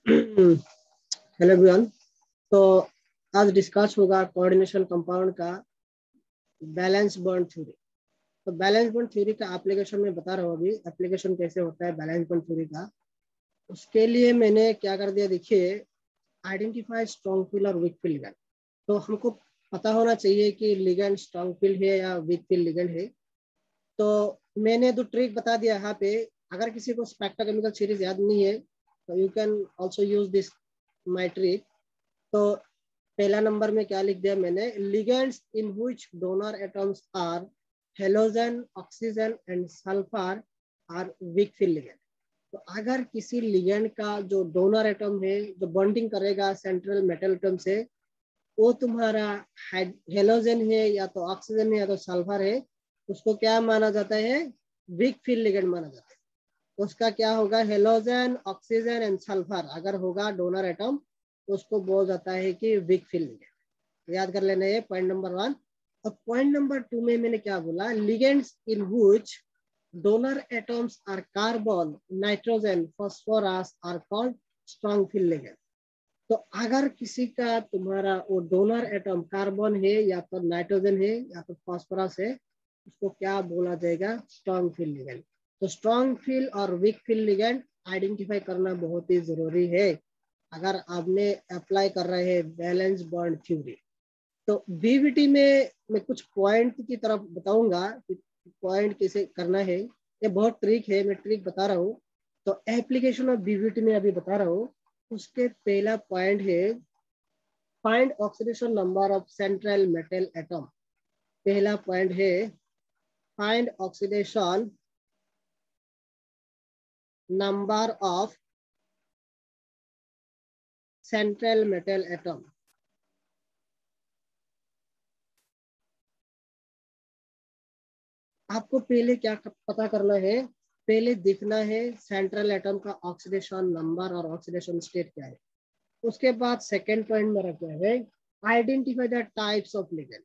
Hello everyone. तो आज discuss होगा कोऑर्डिनेशन कंपाउंड का बैलेंस बॉन्ड थ्योरी। तो बैलेंस बॉन्ड थ्योरी का एप्लीकेशन में बता रहा हूँ, अभी एप्लीकेशन कैसे होता है बैलेंस बॉन्ड थ्योरी का। उसके लिए मैंने क्या कर दिया, देखिए, आइडेंटिफाई स्ट्रॉन्ग फील्ड और वीक फील्ड लिगेंड। तो हमको पता होना चाहिए कि लिगेंड स्ट्रॉन्ग फील्ड है या वीक फील्ड लिगेंड है। तो मैंने दो ट्रिक बता दिया यहाँ पे। अगर किसी को स्पेक्ट्रोकेमिकल सीरीज याद नहीं है तो you can also use this my trick. तो पहला नंबर में क्या लिख दिया मैंने, ligands in which donor atoms are halogen, oxygen and sulphur are weak field ligand. तो अगर किसी लिगेंड का जो डोनर एटम है, जो बॉन्डिंग करेगा सेंट्रल मेटल एटम से, वो तुम्हारा हेलोजन है या तो ऑक्सीजन है या तो सल्फर है, उसको क्या माना जाता है, वीक फील्ड लिगेंड माना जाता है। तो उसका क्या होगा, हेलोजन, ऑक्सीजन एंड सल्फर अगर होगा डोनर एटम तो उसको बोल जाता है कि वीक फील्ड लिगेंड। याद कर लेना है पॉइंट नंबर 1। और पॉइंट नंबर 2 में मैंने क्या बोला, ligands in which donor atoms are carbon, nitrogen, phosphorus are called strong field ligand. तो अगर किसी का तुम्हारा वो डोनर एटम कार्बन है या तो नाइट्रोजन है या तो फास्फोरस है, उसको क्या बोला जाएगा, स्ट्रॉन्ग फील्ड लिगेंड। तो स्ट्रॉन्ग फील्ड और वीक फील्ड लिगेंड आइडेंटिफाई करना बहुत ही जरूरी है अगर आपने अप्लाई कर रहे हैं बैलेंस बॉन्ड थ्योरी। तो बीवीटी में मैं कुछ पॉइंट की तरफ बताऊंगा कि पॉइंट कैसे करना है। ये बहुत ट्रिक है, मैं ट्रिक बता रहा हूँ। तो एप्लीकेशन ऑफ बीवीटी में अभी बता रहा हूँ। उसके पहला पॉइंट है find oxidation number of central metal atom. पहला पॉइंट है find oxidation number of central metal atom. आपको पहले क्या पता करना है, पहले देखना है सेंट्रल एटम का ऑक्सीडेशन नंबर और ऑक्सीडेशन स्टेट क्या है। उसके बाद सेकेंड पॉइंट मेरा क्या है, identify the types of ligand.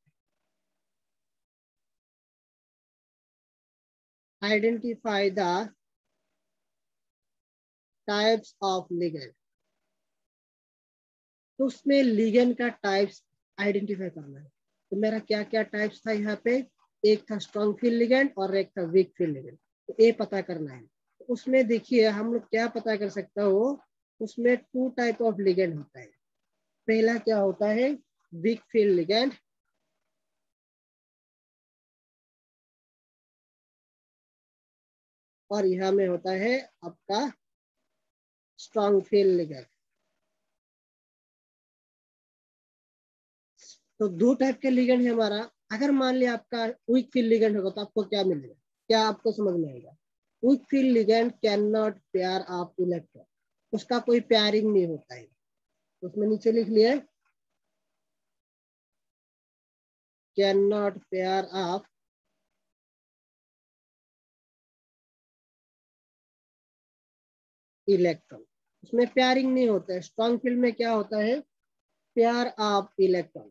Identify the types of ligand. तो उसमें लिगेंड का टाइप्स आइडेंटिफाई करना है। तो मेरा क्या क्या टाइप्स था यहाँ पे, एक था स्ट्रॉन्ग फील्ड लिगेंड और एक था वीक फील्ड लिगेंड। तो ये पता करना है। तो उसमें देखिए हम लोग क्या पता कर सकता हो, उसमें 2 टाइप ऑफ लिगेंड होता है। पहला क्या होता है, वीक फील्ड लिगेंड, और यहाँ में होता है आपका स्ट्रॉन्ग फील्ड लिगेंड। तो 2 टाइप के लिगेंड है हमारा। अगर मान लिया आपका वीक फील्ड लिगेंड होगा तो आपको क्या मिलेगा, क्या आपको समझ में आएगा, week field ligand can not pair of electron. उसका कोई पेयरिंग नहीं होता है। उसमें नीचे लिख लिया, can not pair of electron. उसमें पेयरिंग नहीं होता है। स्ट्रॉन्ग फील्ड में क्या होता है, पेयर ऑफ इलेक्ट्रॉन।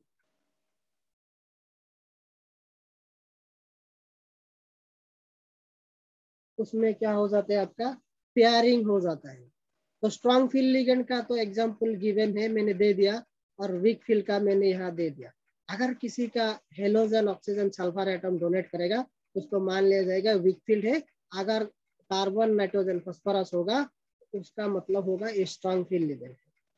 उसमें क्या हो जाता है, आपका पेयरिंग हो जाता है। तो स्ट्रॉन्ग फील्ड लिगेंड का तो एग्जांपल गिवन है, मैंने दे दिया, और वीक फील्ड का मैंने यहाँ दे दिया। अगर किसी का halogen, oxygen, sulphur atom donate करेगा उसको मान लिया जाएगा वीक फील्ड है। अगर कार्बन, नाइट्रोजन, फास्फोरस होगा उसका मतलब होगा स्ट्रॉन्ग फील्ड लिगेंड।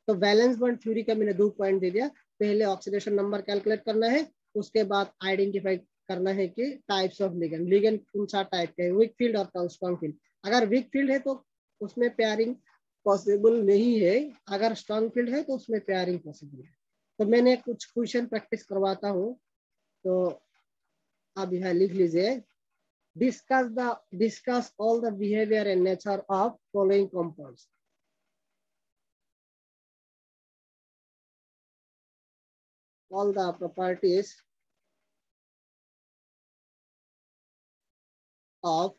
तो वैलेंस बॉन्ड थ्योरी का मैंने 2 पॉइंट दे दिया। पहले ऑक्सीडेशन नंबर कैलकुलेट करना है, उसके बाद आइडेंटिफाई करना है कि टाइप्स ऑफ लिगेंड, लिगेंड कौन सा टाइप के, वीक फील्ड और स्ट्रॉन्ग फील्ड। अगर वीक फील्ड है तो उसमें पेयरिंग पॉसिबल नहीं है, अगर स्ट्रॉन्ग फील्ड है तो उसमें पेयरिंग पॉसिबल है। तो मैंने कुछ क्वेश्चन प्रैक्टिस करवाता हूँ। तो आप यहाँ लिख लीजिए, discuss all the behavior and nature of following compounds. All the properties of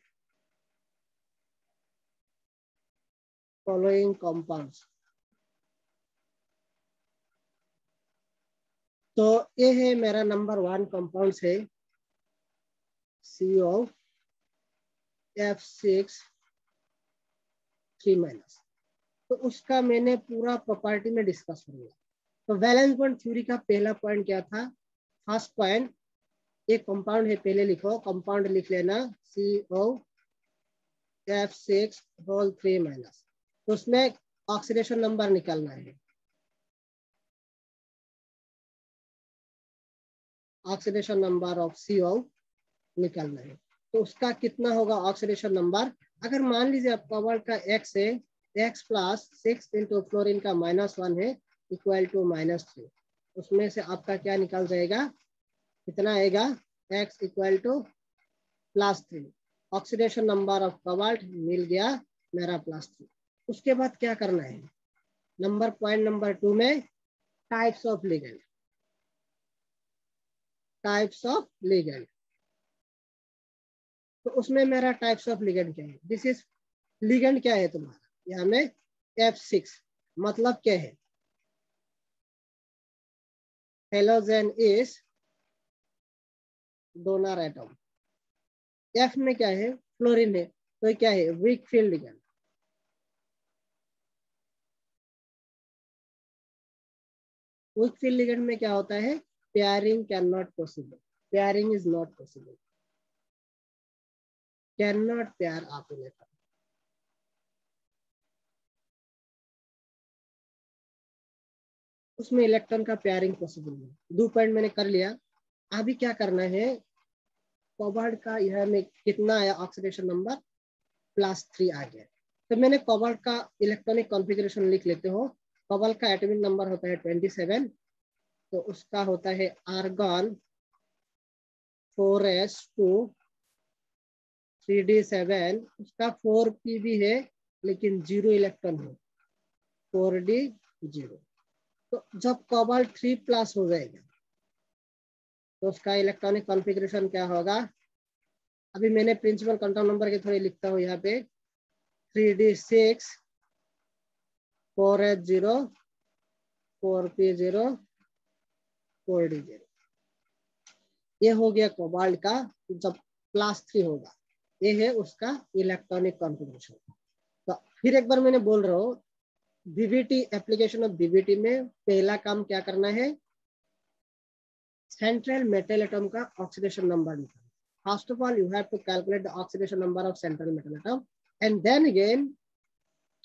following compounds. तो ये है मेरा नंबर 1 कंपाउंड है COF6 3-। तो उसका मैंने पूरा प्रॉपर्टी में डिस्कस कर लिया। तो वैलेंस बॉन्ड थ्योरी का पहला पॉइंट क्या था? फर्स्ट पॉइंट, एक कंपाउंड है, पहले लिखो, कंपाउंड लिख लेना COF6 होल 3 माइनस। तो उसमें ऑक्सीडेशन नंबर निकालना है, ऑक्सीडेशन नंबर ऑफ CO निकालना है। तो उसका कितना होगा ऑक्सीडेशन नंबर? अगर मान लीजिए आप कोबाल्ट का X है, X प्लस 6 इंटू फ्लोरीन का -1 है इक्वल टू -3, उसमें से आपका क्या निकल जाएगा, कितना आएगा? X equal to +3। Oxidation number of cobalt मिल गया मेरा +3। उसके बाद क्या करना है? पॉइंट नंबर 2 में types of ligand, types of ligand. तो उसमें मेरा टाइप्स ऑफ लिगेंड क्या है? दिस इज लिगेंड क्या है तुम्हारा, यहाँ में F6 मतलब क्या है? Halogen is donor atom. F में क्या है? फ्लोरीन है, तो क्या है? Week field ligand. Week field ligand में क्या होता है? Pairing can not possible, pairing is not possible, can not pair up in atom. उसमें इलेक्ट्रॉन का पेयरिंग पॉसिबल नहीं। 2 पॉइंट मैंने कर लिया। अभी क्या करना है? कोबाल्ट का यह में कितना आया ऑक्सीडेशन नंबर? +3 आ गया। तो मैंने कोबाल्ट का इलेक्ट्रॉनिक कॉन्फ़िगरेशन लिख लेते हो। कोबाल्ट का एटॉमिक नंबर होता है 27, तो उसका होता है आर्गन 4s2 3d7, उसका 4p भी है लेकिन 0 इलेक्ट्रॉन है, 4d0। तो जब कोबाल्ट 3+ हो जाएगा तो उसका इलेक्ट्रॉनिक कॉन्फ़िगरेशन क्या होगा? अभी मैंने प्रिंसिपल कंट्रोल नंबर के थोड़े लिखता हूँ यहाँ पे, 3d6 4s0 4p0 4d0। ये हो गया कोबाल्ट का जब +3 होगा, ये है उसका इलेक्ट्रॉनिक कॉन्फ़िगरेशन। तो फिर एक बार मैंने बोल रहा हूँ, बीबीटी एप्लीकेशन ऑफ बीबीटी में पहला काम क्या करना है? सेंट्रल मेटल एटम का ऑक्सीडेशन नंबर निकालना। First of all you have to calculate the oxidation number of central metal atom and then again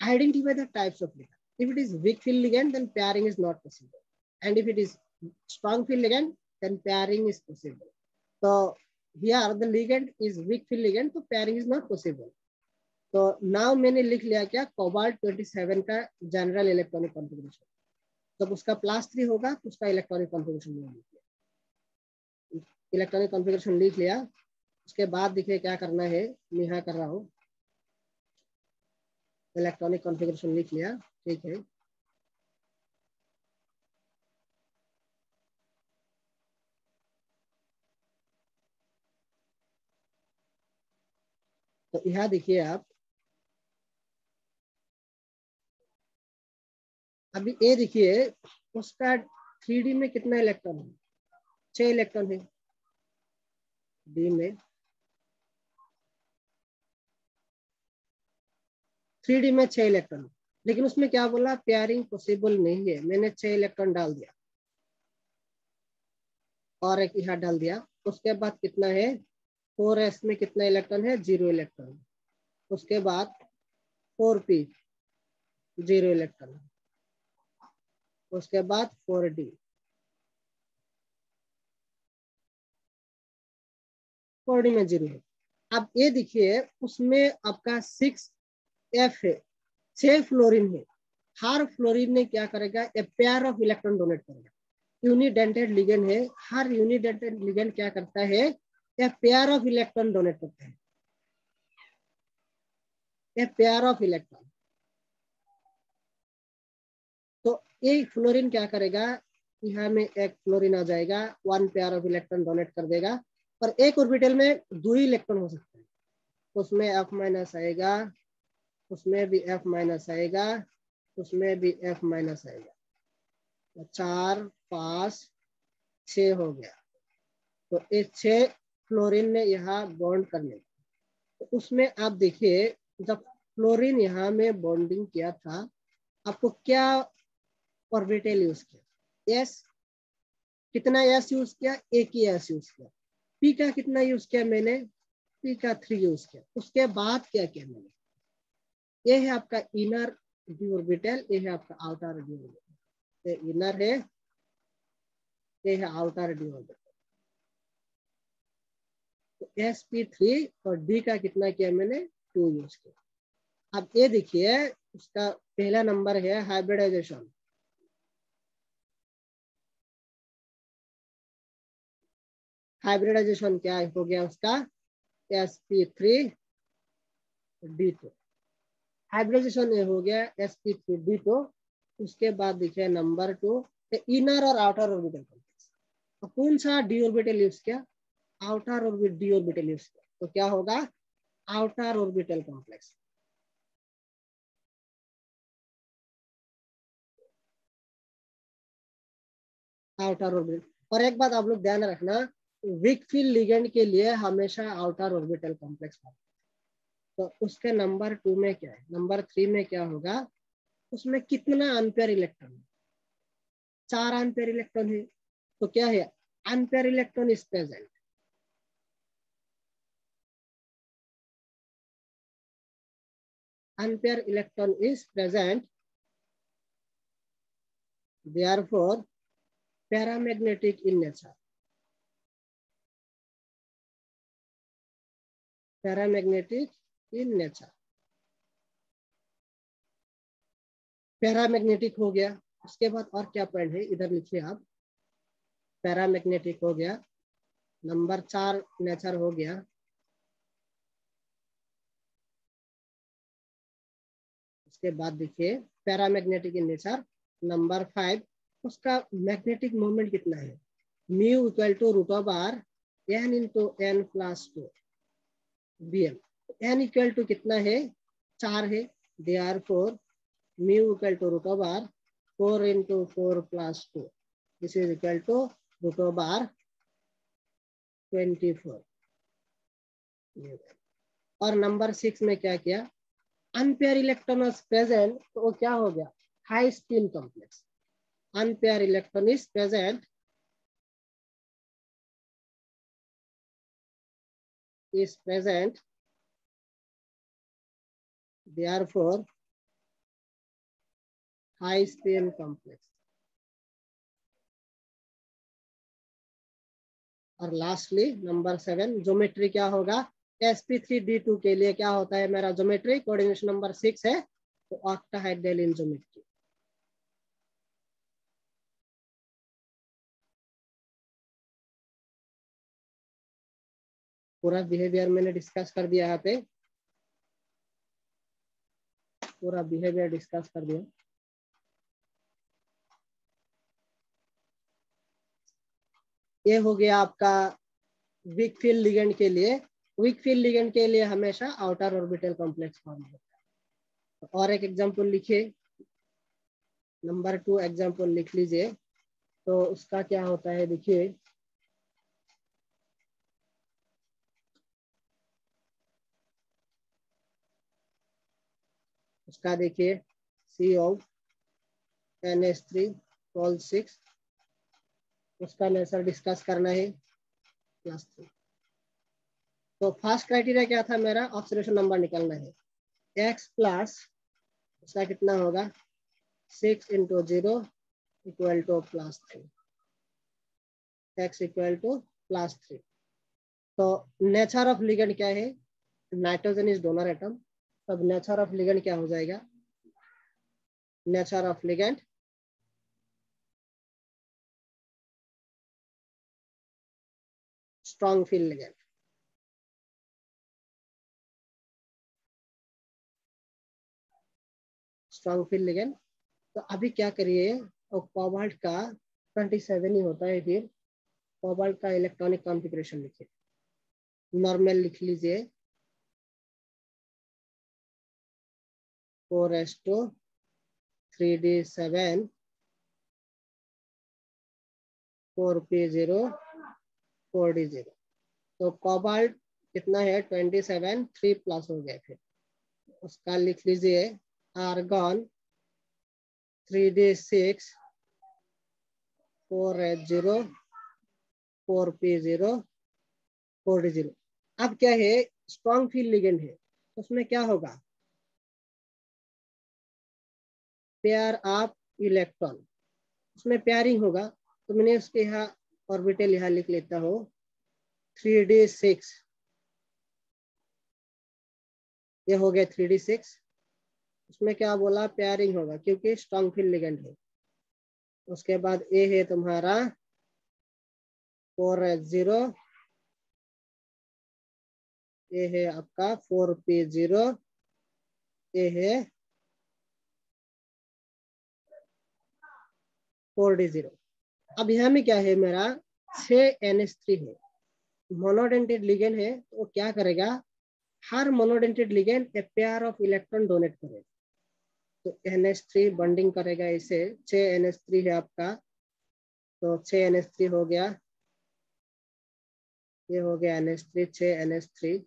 identify the types of ligand. If it is weak field ligand, then pairing is not possible, and if it is strong field ligand, then pairing is possible. So here the ligand is weak field ligand, so pairing is not possible. तो now मैंने लिख लिया क्या? Cobalt 27 का general electronic configuration. जब उसका +3 होगा तो उसका इलेक्ट्रॉनिक कॉन्फ़िगरेशन लिख लिया, इलेक्ट्रॉनिक कॉन्फ़िगरेशन लिख लिया। उसके बाद देखिए क्या करना है, मैं यहाँ कर रहा हूँ, इलेक्ट्रॉनिक कॉन्फ़िगरेशन लिख लिया, ठीक है। तो यहाँ देखिए आप, अभी ये देखिए उसका 3D में कितना इलेक्ट्रॉन है? 6 इलेक्ट्रॉन है डी में। 3D में 6 इलेक्ट्रॉन, लेकिन उसमें क्या बोला? पेयरिंग पॉसिबल नहीं है। मैंने 6 इलेक्ट्रॉन डाल दिया और एक यहाँ डाल दिया। उसके बाद कितना है? 4s में कितना इलेक्ट्रॉन है? 0 इलेक्ट्रॉन। उसके बाद 4p 0 इलेक्ट्रॉन। उसके बाद 4d 4d में 0 है। अब ये देखिए उसमें आपका 6f है, 6 फ्लोरीन है। हर फ्लोरीन ने क्या करेगा? ए पेयर ऑफ इलेक्ट्रॉन डोनेट करेगा। यूनिडेंटेड लिगेंड है, हर यूनिडेंटेड लिगेंड क्या करता है? ए पेयर ऑफ इलेक्ट्रॉन डोनेट करता है, ए पेयर ऑफ इलेक्ट्रॉन। तो एक फ्लोरीन क्या करेगा? यहाँ में एक फ्लोरीन आ जाएगा, 1 पेयर ऑफ इलेक्ट्रॉन डोनेट कर देगा, और एक ऑर्बिटल में 2 ही इलेक्ट्रॉन हो सकता है। उसमें F- आएगा, उसमें भी F- आएगा, उसमें भी F- आएगा। 4 5 6 हो गया। तो ये 6 फ्लोरीन ने यहाँ बॉन्ड कर लिया। तो उसमें आप देखिए जब फ्लोरीन यहाँ में बॉन्डिंग किया था आपको क्या ऑर्बिटल यूज किया, एस कितना एस यूज किया, एक ही एस यूज किया। पी का कितना यूज किया मैंने, पी का 3 यूज किया। उसके बाद क्या किया मैंने, ये है आपका इनर डी ऑर्बिटल, ये है आपका आउटर डी ऑर्बिटल। ये इनर है, ये है आउटर डी ऑर्बिटल। तो sp3 और d का कितना किया मैंने, 2 यूज किया। अब ये देखिए उसका पहला नंबर है हाइब्रिडाइजेशन। हाइब्रिडाइजेशन क्या हो गया उसका, sp3d2। हाइब्रिडाइजेशन ये हो गया sp3d2। उसके बाद देखिए नंबर 2 इनर और आउटर ऑर्बिटल कॉम्प्लेक्स। तो कौन सा डी ऑर्बिटल यूज किया, outer orbit D orbital use किया। तो क्या होगा, outer orbital complex. Outer orbital. और एक बात आप लोग ध्यान रखना, वीक फील्ड लिगेंड के लिए हमेशा आउटर ऑर्बिटल कॉम्प्लेक्स। तो उसके नंबर 2 में क्या है, नंबर 3 में क्या होगा, उसमें कितना अनपेयर इलेक्ट्रॉन है, 4 अनपेयर इलेक्ट्रॉन है। तो क्या है, unpair electron is present. Unpair electron is present, therefore paramagnetic in nature। Paramagnetic in nature. Paramagnetic हो गया। उसके बाद और क्या पॉइंट है इधर लिखिए आप, पैरामैग्नेटिक हो गया, नंबर 4 नेचर हो गया। उसके बाद देखिए पैरामैग्नेटिक इन नेचर, नंबर 5 उसका मैग्नेटिक मोमेंट कितना है, mu equal to root of r n into n plus 2 bm। N equal to कितना है, 4 है, therefore mu equal to root of r 4 into 4 plus 2, this is equal to root of r 24। और number 6 में क्या किया, unpair electron is present, तो वो क्या हो गया, high spin complex. Unpair electron is present, is present, therefore high spin complex। और लास्टली नंबर 7 ज्योमेट्री क्या होगा, sp3d2 के लिए क्या होता है मेरा ज्योमेट्री, कोऑर्डिनेशन नंबर 6 है, तो ऑक्टाहेड्रल इन ज्योमेट्री। पूरा बिहेवियर मैंने डिस्कस कर दिया, यहाँ पे पूरा बिहेवियर डिस्कस कर दिया। ये हो गया आपका वीक फील्ड लिगेंड के लिए। वीक फील्ड लिगेंड के लिए हमेशा आउटर ऑर्बिटल कॉम्प्लेक्स फॉर्म होता है। और एक एग्जांपल लिखिए, नंबर 2 एग्जांपल लिख लीजिए। तो उसका क्या होता है देखिए, उसका देखिए सी ऑफ NH3 उसका नेचर डिस्कस करना है क्लास 3। तो फर्स्ट क्राइटेरिया क्या था मेरा, ऑक्सीडेशन नंबर निकालना है, x प्लस उसका कितना होगा 6 into 0 equal to +3, x equal to +3। तो नेचर ऑफ लिगेंड क्या है, नाइट्रोजन इज डोनर एटम। तब नेचर ऑफ लिगेंड क्या हो जाएगा, nature of ligand strong field ligand. Strong field ligand. तो अभी क्या करिए, और कोबाल्ट का 27 ही होता है, फिर कोबाल्ट का इलेक्ट्रॉनिक कॉन्फ़िगरेशन लिखिए, नॉर्मल लिख लीजिए 4s2 3d7 4p0 4d0। तो कोबाल्ट कितना है 27, 3 प्लस हो गया, फिर उसका लिख लीजिए argon 3d6 4h0 4p0 4d0। अब क्या है, स्ट्रॉन्ग फील्ड लिगेंड है तो उसमें क्या होगा, पेयर ऑफ इलेक्ट्रॉन, उसमें पेयरिंग होगा। तो मैंने उसके यहाँ ऑर्बिटल यहाँ लिख लेता हूँ 3d6, ये हो गया 3d6। उसमें क्या बोला, पेयरिंग होगा क्योंकि स्ट्रॉन्ग फील्ड लिगेंड है। उसके बाद ए है तुम्हारा 4h0, ये है आपका 4p0, ये है 4d0। अब यहाँ में क्या है, मेरा 6NH3 है, मोनोडेंटेड लिगेंड है, तो वो क्या करेगा, हर monodentate ligand a pair of electron donate करेगा। तो NH3 बॉन्डिंग करेगा इसे, 6NH3 है आपका, तो 6NH3 हो गया, ये हो गया NH3, 6NH3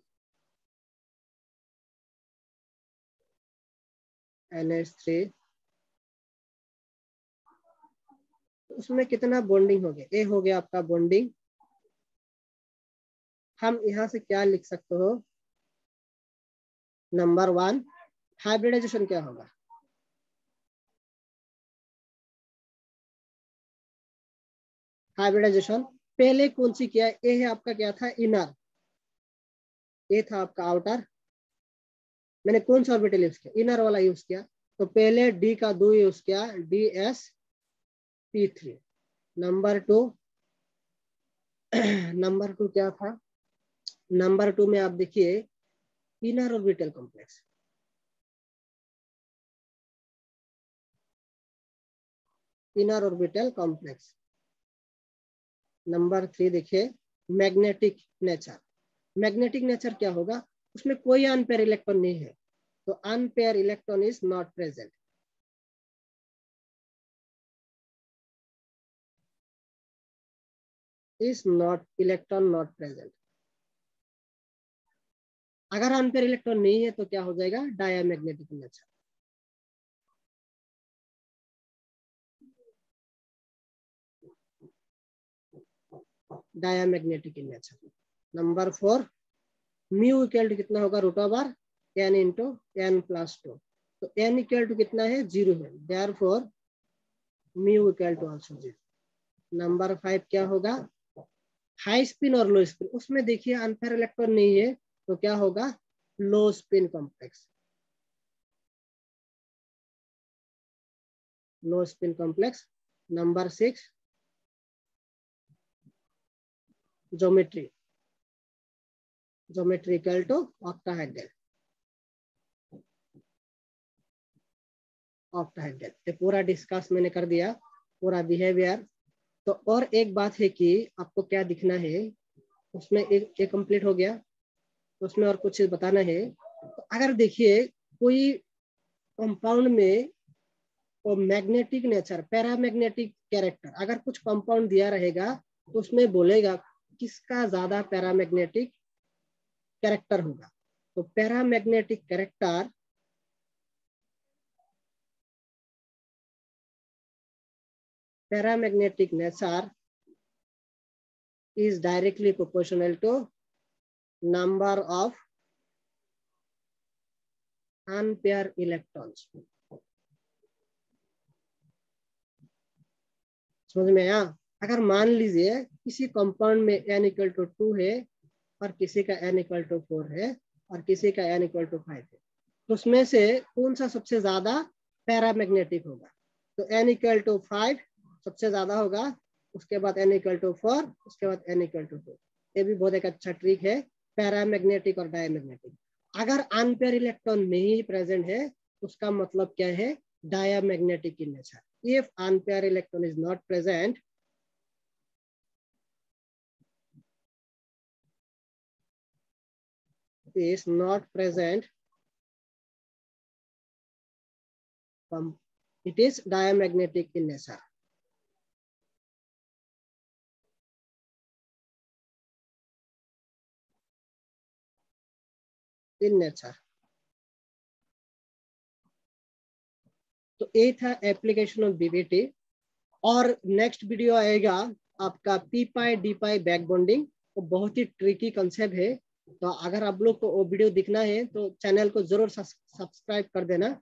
NH3। उसमें कितना बॉन्डिंग हो गया, ये हो गया आपका बॉन्डिंग। हम यहाँ से क्या लिख सकते हो, नंबर 1 हाइब्रिडाइजेशन क्या होगा, हाइब्रिडाइजेशन पहले कौन सी किया, ये है आपका क्या था, इनर, ये था आपका आउटर। मैंने कौन सा ऑर्बिटल यूज किया, इनर वाला यूज किया। तो पहले डी का 2 यूज किया, DsP3। नंबर 2 नंबर 2 क्या था, नंबर 2 में आप देखिए inner orbital complex, inner orbital complex. Number 3 देखिए मैग्नेटिक नेचर, मैग्नेटिक नेचर क्या होगा, उसमें कोई अनपेयर इलेक्ट्रॉन नहीं है, तो unpair electron is not present, is not electron not present. अगर अनपेयर इलेक्ट्रॉन नहीं है तो क्या हो जाएगा, diamagnetic nature. Diamagnetic in nature. Number 4 mu equal to कितना होगा, root over n into n plus 2। तो n इक्वल टू कितना है, 0 है, therefore mu equal to also 0। Number 5 क्या होगा, हाई स्पिन और लो स्पिन, उसमें देखिए अनपेयर इलेक्ट्रॉन नहीं है तो क्या होगा, low spin complex, low spin complex. Number 6 geometry, geometry equal to octahedral, octahedral. ये पूरा डिस्कस मैंने कर दिया, पूरा बिहेवियर। तो और एक बात है कि आपको क्या दिखना है, उसमें एक कंप्लीट हो गया, तो उसमें और कुछ बताना है। तो अगर देखिए कोई कंपाउंड में और मैग्नेटिक नेचर, पैरामैग्नेटिक कैरेक्टर, अगर कुछ कंपाउंड दिया रहेगा तो उसमें बोलेगा किसका ज्यादा पैरामैग्नेटिक कैरेक्टर होगा। तो paramagnetic character, paramagnetic nature is directly proportional to number of unpaired electrons। समझ में आया। अगर मान लीजिए किसी कंपाउंड में n इक्वल टू 2 है और किसी का n इक्वल टू 4 है और किसी का n इक्वल टू 5 है, तो उसमें से कौन सा सबसे ज्यादा पैरामैग्नेटिक होगा। तो n इक्वल टू 5 सबसे ज्यादा होगा, उसके बाद n इक्वल टू 4, उसके बाद n इक्वल टू 2। ये भी बहुत एक अच्छा ट्रिक है, पैरामैग्नेटिक और डायमैग्नेटिक। अगर अनपेयर इलेक्ट्रॉन नहीं प्रेजेंट है उसका मतलब क्या है, diamagnetic in nature. If unpair electron is not present, is not present, it is diamagnetic in nature। in nature। तो तो ये था एप्लीकेशन ऑफ बीबीटी। और नेक्स्ट वीडियो आएगा आपका पी पाई डी पाई बैक बॉन्डिंग। तो बहुत ही ट्रिकी कंसेप्ट है। तो अगर आप लोग को वो वीडियो दिखना है तो चैनल को जरूर सब्सक्राइब कर देना।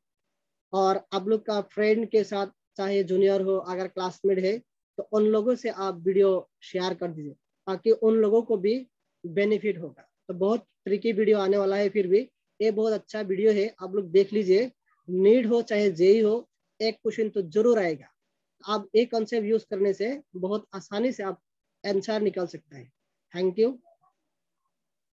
और आप लोग का फ्रेंड के साथ, चाहे जूनियर हो, अगर क्लासमेट है, तो उन लोगों से आप वीडियो शेयर कर दीजिए ताकि उन लोगों को भी बेनिफिट होगा। तो बहुत ट्रिकी वीडियो आने वाला है। फिर भी ये बहुत अच्छा वीडियो है, आप लोग देख लीजिए। नीट हो चाहे जेई हो, एक क्वेश्चन तो जरूर आएगा। आप एक कॉन्सेप्ट यूज करने से बहुत आसानी से आप आंसर निकल सकता है। Thank you.